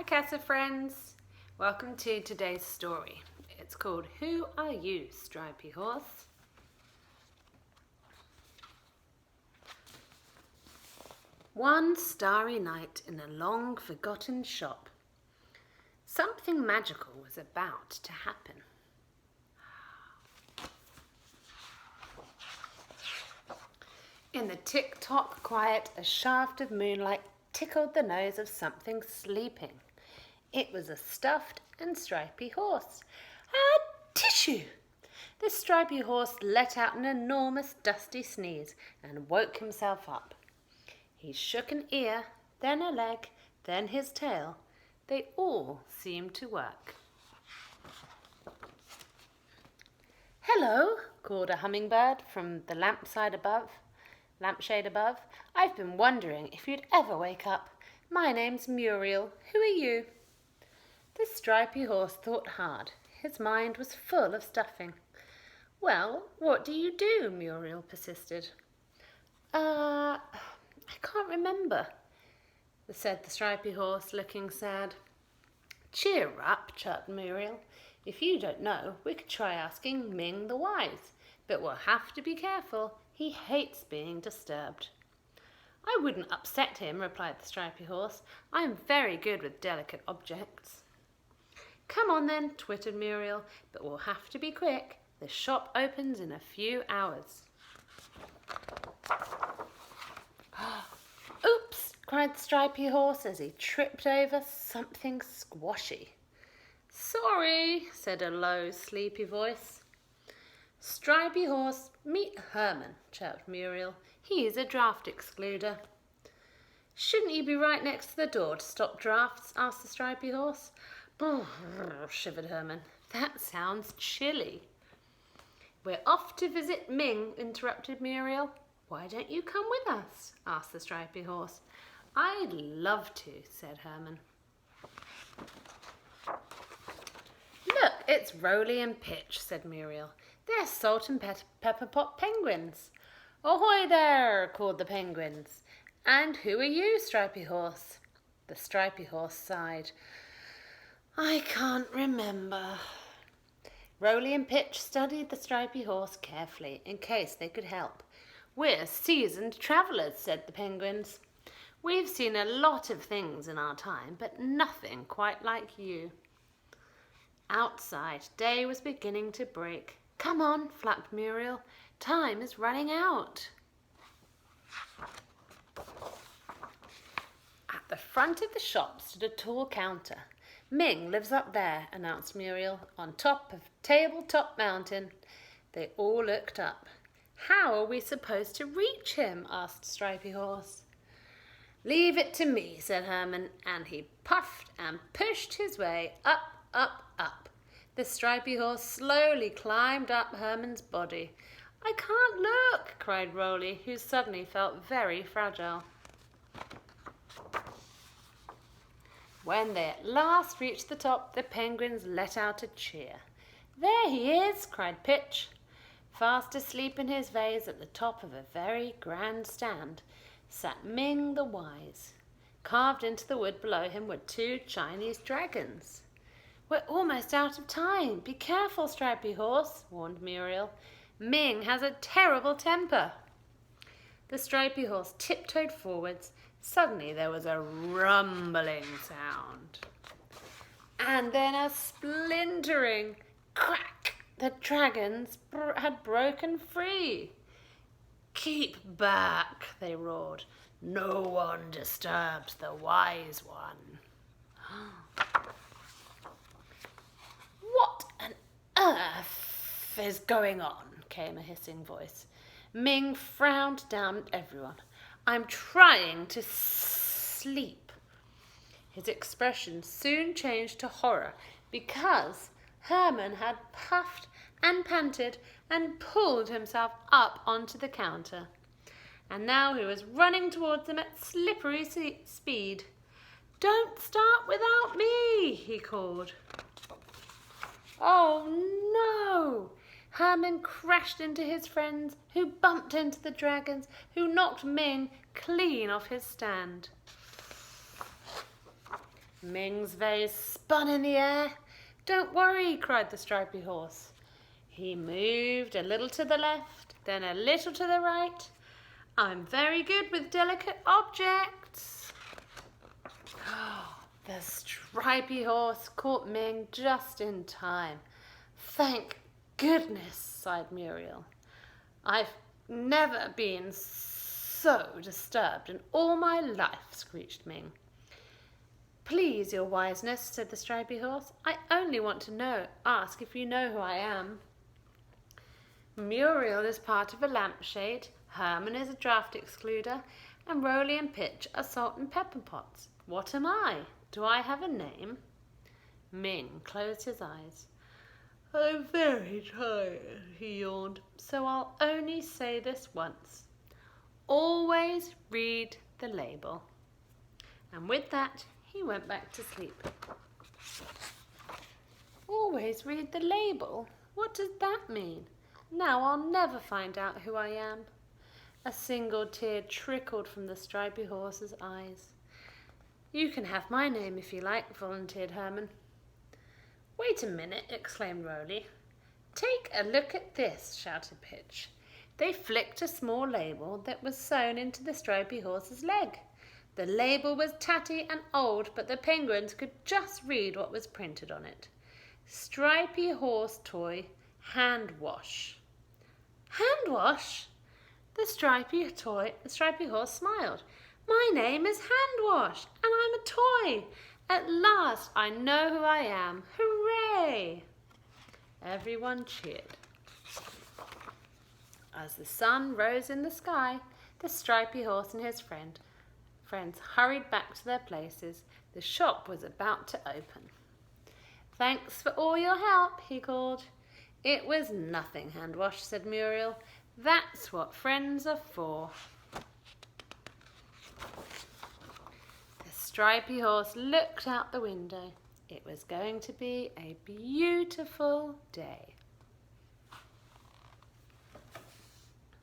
Hi Casa friends, welcome to today's story. It's called Who Are You, Stripy Horse? One starry night in a long forgotten shop, something magical was about to happen. In the tick-tock quiet, a shaft of moonlight tickled the nose of something sleeping. It was a stuffed and stripy horse. Tissue! The stripy horse let out an enormous dusty sneeze and woke himself up. He shook an ear, then a leg, then his tail. They all seemed to work. "Hello," called a hummingbird from the lampshade above. "I've been wondering if you'd ever wake up. My name's Muriel. Who are you?" The stripy horse thought hard. His mind was full of stuffing. "Well, what do you do?" Muriel persisted. I can't remember," said the stripy horse, looking sad. "Cheer up," chirped Muriel. "If you don't know, we could try asking Ming the Wise, but we'll have to be careful. He hates being disturbed." "I wouldn't upset him," replied the stripy horse. "I am very good with delicate objects." "Come on then," twittered Muriel, "but we'll have to be quick. The shop opens in a few hours." "Oops!" cried the stripy horse as he tripped over something squashy. "Sorry," said a low, sleepy voice. "Stripy horse, meet Herman," chirped Muriel. "He is a draft excluder." "Shouldn't you be right next to the door to stop drafts?" asked the stripy horse. "Brr," shivered Herman. "That sounds chilly." "We're off to visit Ming," interrupted Muriel. "Why don't you come with us?" asked the stripy horse. "I'd love to," said Herman. "Look, it's Roly and Pitch," said Muriel. "They're salt and pepper pot penguins." "Ahoy there!" called the penguins. "And who are you, stripy horse?" The stripy horse sighed. "I can't remember." Roly and Pitch studied the stripy horse carefully in case they could help. "We're seasoned travellers," said the penguins. "We've seen a lot of things in our time, but nothing quite like you." Outside, day was beginning to break. "Come on," flapped Muriel. "Time is running out." At the front of the shop stood a tall counter. "Ming lives up there," announced Muriel, "on top of Tabletop Mountain." They all looked up. "How are we supposed to reach him?" asked Stripy Horse. "Leave it to me," said Herman, and he puffed and pushed his way up, up, up. The stripy horse slowly climbed up Herman's body. "I can't look," cried Roly, who suddenly felt very fragile. When they at last reached the top, the penguins let out a cheer. "There he is!" cried Pitch. Fast asleep in his vase at the top of a very grand stand sat Ming the Wise. Carved into the wood below him were two Chinese dragons. "We're almost out of time. Be careful, Stripy Horse," warned Muriel. "Ming has a terrible temper." The stripy horse tiptoed forwards. Suddenly there was a rumbling sound, and then a splintering crack. The dragons had broken free. "Keep back," they roared. "No one disturbs the wise one." "What on earth is going on?" came a hissing voice. Ming frowned down at everyone. "I'm trying to sleep." His expression soon changed to horror because Herman had puffed and panted and pulled himself up onto the counter. And now he was running towards them at slippery speed. "Don't start without me," he called. Oh no! Herman crashed into his friends, who bumped into the dragons, who knocked Ming clean off his stand. Ming's vase spun in the air. "Don't worry," cried the stripy horse. He moved a little to the left, then a little to the right. "I'm very good with delicate objects." The stripy horse caught Ming just in time. "Thank goodness," sighed Muriel. "I've never been so disturbed in all my life," screeched Ming. "Please, your wiseness," said the stripy horse, "I only want to ask if you know who I am." "Muriel is part of a lampshade, Herman is a draft excluder, and Roly and Pitch are salt and pepper pots. What am I? Do I have a name?" Ming closed his eyes. "I'm very tired," he yawned, "so I'll only say this once. Always read the label." And with that, he went back to sleep. Always read the label? What does that mean? Now I'll never find out who I am. A single tear trickled from the stripy horse's eyes. "You can have my name if you like," volunteered Herman. "Wait a minute," exclaimed Roly. "Take a look at this," shouted Pitch. They flicked a small label that was sewn into the stripy horse's leg. The label was tatty and old, but the penguins could just read what was printed on it. "Stripy horse toy, hand wash." Hand wash? The stripy horse smiled. "My name is Hand Wash, and I'm a toy. At last I know who I am. Hooray!" Everyone cheered. As the sun rose in the sky, the stripy horse and his friends hurried back to their places. The shop was about to open. "Thanks for all your help," he called. "It was nothing, Hand Wash," said Muriel. "That's what friends are for." The stripy horse looked out the window. It was going to be a beautiful day.